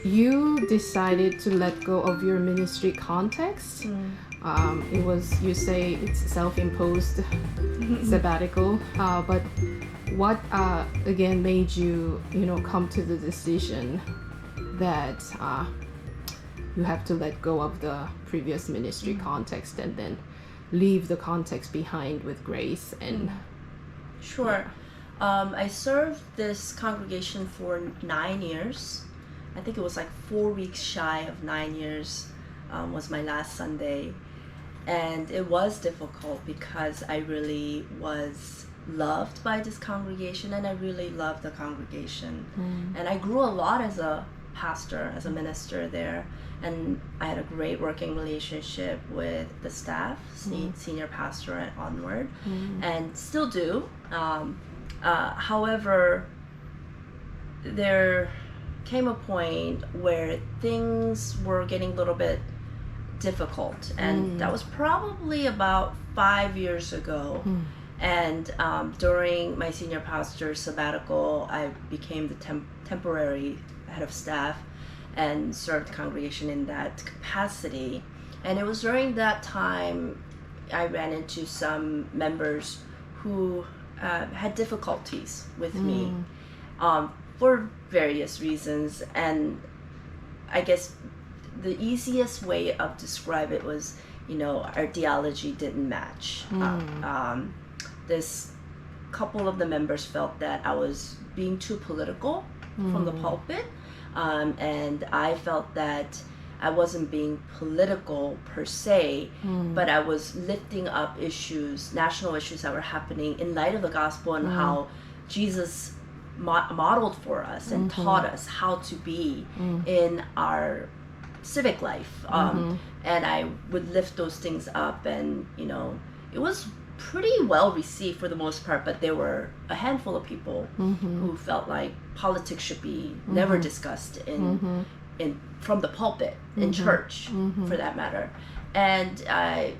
you decided to let go of your ministry context. It was, you say it's self-imposed sabbatical, but what again made you come to the decision that you have to let go of the previous ministry context and then leave the context behind with grace and Sure. I served this congregation for 9 years. I think it was like 4 weeks shy of 9 years was my last Sunday. And it was difficult because I really was loved by this congregation and I really loved the congregation. And I grew a lot as a pastor, as a minister there. And I had a great working relationship with the staff, senior pastor and onward, and still do. However, there came a point where things were getting a little bit difficult, and that was probably about 5 years ago. And during my senior pastor's sabbatical, I became the temporary head of staff and served the congregation in that capacity. And it was during that time I ran into some members who had difficulties with me for various reasons. And I guess the easiest way of describe it was, our theology didn't match. This couple of the members felt that I was being too political from the pulpit. And I felt that I wasn't being political per se, but I was lifting up issues, national issues that were happening in light of the gospel and how Jesus modeled for us and taught us how to be in our civic life. And I would lift those things up, and it was pretty well received for the most part, but there were a handful of people who felt like politics should be never discussed in from the pulpit in church, for that matter. And I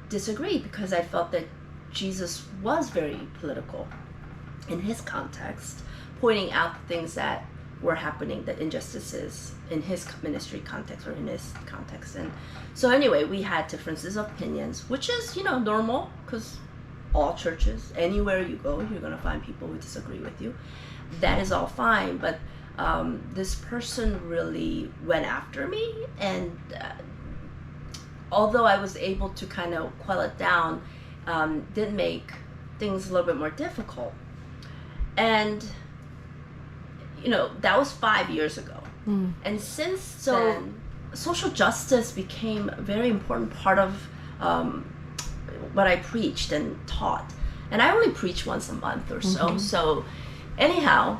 disagreed because I felt that Jesus was very political in his context, pointing out things that were happening, the injustices in his ministry context or in his context. And so anyway, we had differences of opinions, which is normal, because all churches, anywhere you go, you're going to find people who disagree with you. That is all fine, but this person really went after me, and although I was able to kind of quell it down, did make things a little bit more difficult. And that was 5 years ago. And since then, social justice became a very important part of what I preached and taught. And I only preach once a month or so. So anyhow,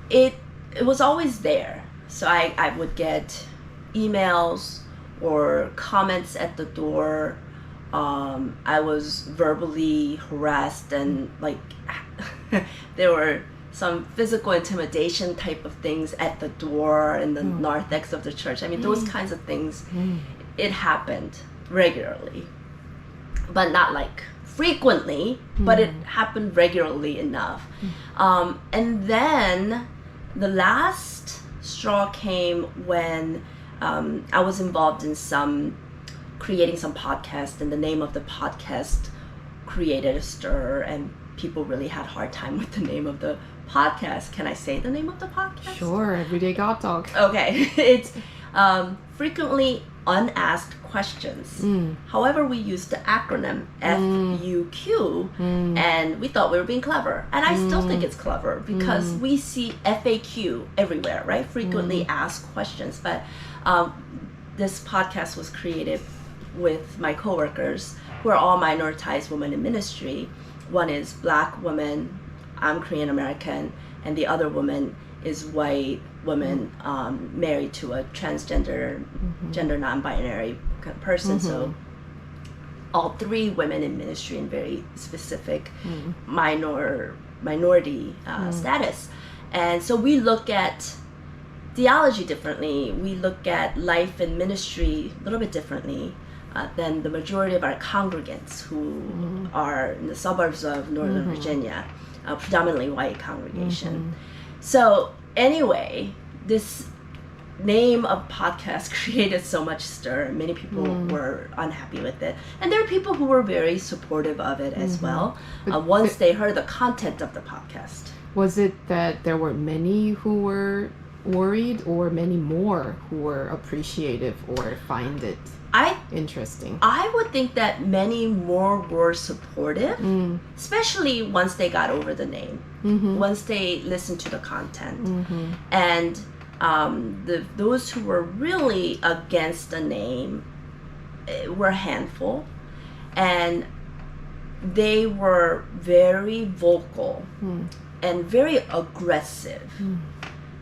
it was always there. So I would get emails or comments at the door. I was verbally harassed, and there were some physical intimidation type of things at the door in the narthex of the church. I mean, those kinds of things, it happened regularly, but not frequently, but it happened regularly enough. And then the last straw came when I was involved in creating some podcast, and the name of the podcast created a stir, and people really had a hard time with the name of the podcast. Can I say the name of the podcast? Sure, Everyday God Talk. Okay. It's Frequently Unasked Questions. However, we used the acronym FUQ, and we thought we were being clever. And I still think it's clever because we see FAQ everywhere, right? Frequently Asked Questions. But this podcast was created with my coworkers, who are all minoritized women in ministry. One is Black woman, I'm Korean American, and the other woman is white woman married to a transgender, gender non-binary person. So all three women in ministry in very specific minority status. And so we look at theology differently. We look at life and ministry a little bit differently than the majority of our congregants who are in the suburbs of Northern Virginia, a predominantly white congregation. So anyway, this name of podcast created so much stir. Many people were unhappy with it, and there are people who were very supportive of it as well. Once they heard the content of the podcast. Was it that there were many who were worried, or many more who were appreciative or find it interesting? I would think that many more were supportive, especially once they got over the name, once they listened to the content, and those who were really against the name were a handful, and they were very vocal and very aggressive.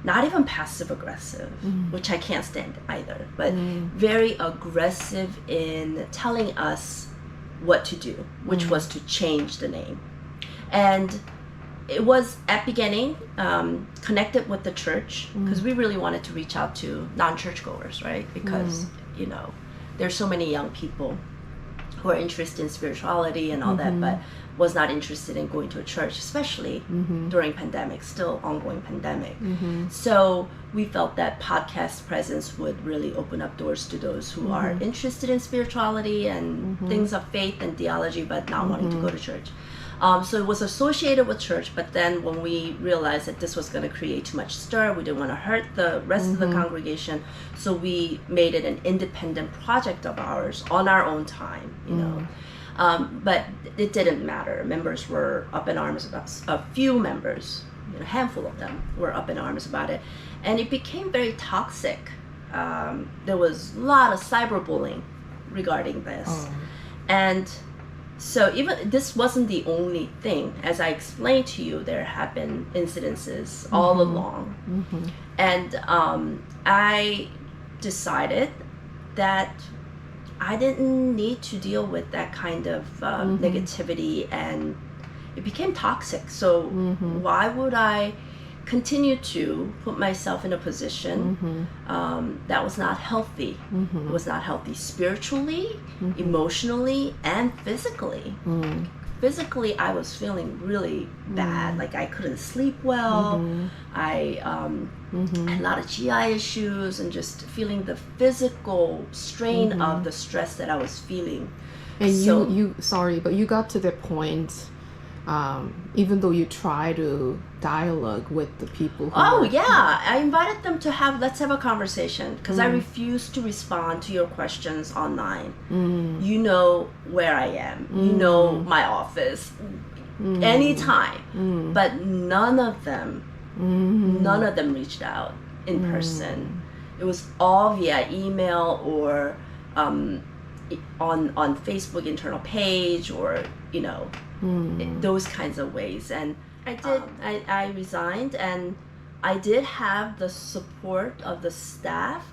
Not even passive aggressive, which I can't stand either, but very aggressive in telling us what to do, which was to change the name. And it was at beginning connected with the church, because we really wanted to reach out to non-churchgoers, right? Because you know, there's so many young people who are interested in spirituality and all that, but was not interested in going to a church, especially during pandemic, still ongoing pandemic. So we felt that podcast presence would really open up doors to those who are interested in spirituality and things of faith and theology, but not wanting to go to church. So it was associated with church, but then when we realized that this was going to create too much stir, we didn't want to hurt the rest of the congregation, so we made it an independent project of ours on our own time, you know. But it didn't matter. Members were up in arms about a few members, you know, a handful of them were up in arms about it, and it became very toxic. There was a lot of cyberbullying regarding this, and so even this wasn't the only thing. As I explained to you, there have been incidences all along, and I decided that I didn't need to deal with that kind of negativity, and it became toxic. So why would I continue to put myself in a position that was not healthy? It was not healthy spiritually, emotionally, and physically. Physically, I was feeling really bad. Like I couldn't sleep well. I had a lot of GI issues, and just feeling the physical strain of the stress that I was feeling. And so, you got to the point, even though you try to dialogue with the people who I invited them to let's have a conversation, because I refuse to respond to your questions online. You know where I am, you know my office, anytime, but none of them reached out in person. It was all via email or on Facebook internal page, or you know, those kinds of ways. And I did. I resigned, and I did have the support of the staff,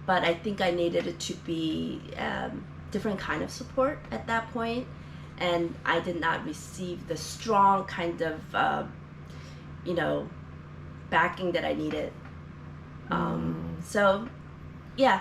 but I think I needed it to be different kind of support at that point, and I did not receive the strong kind of you know, backing that I needed. So yeah,